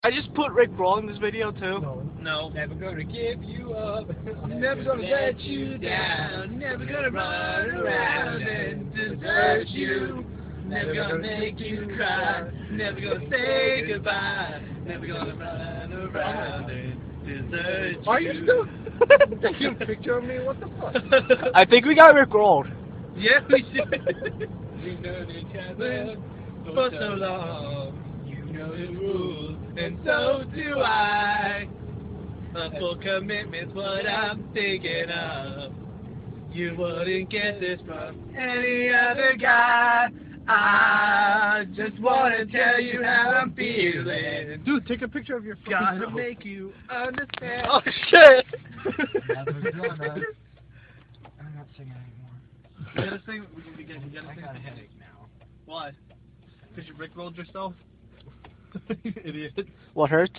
I just put Rick Roll in this video too. No. Never gonna give you up. Never gonna let you down. Never gonna run around and desert you. Never gonna make you cry. Never gonna say goodbye. Never gonna run around and desert you. Are you still taking a picture of me? What the fuck? I think we got Rick Rolled. Yeah, we should. We've known each other for so long. You know the rules, and so do I. A full commitment's what I'm thinking of. You wouldn't get this from any other guy. I just wanna tell you how I'm feeling. Dude, take a picture of your fucking Gotta nose. make you understand. Oh shit! I'm not singing anymore. You gotta sing. You gotta sing. I got a headache now. Why? Because you rickrolled yourself? You idiot. What hurts?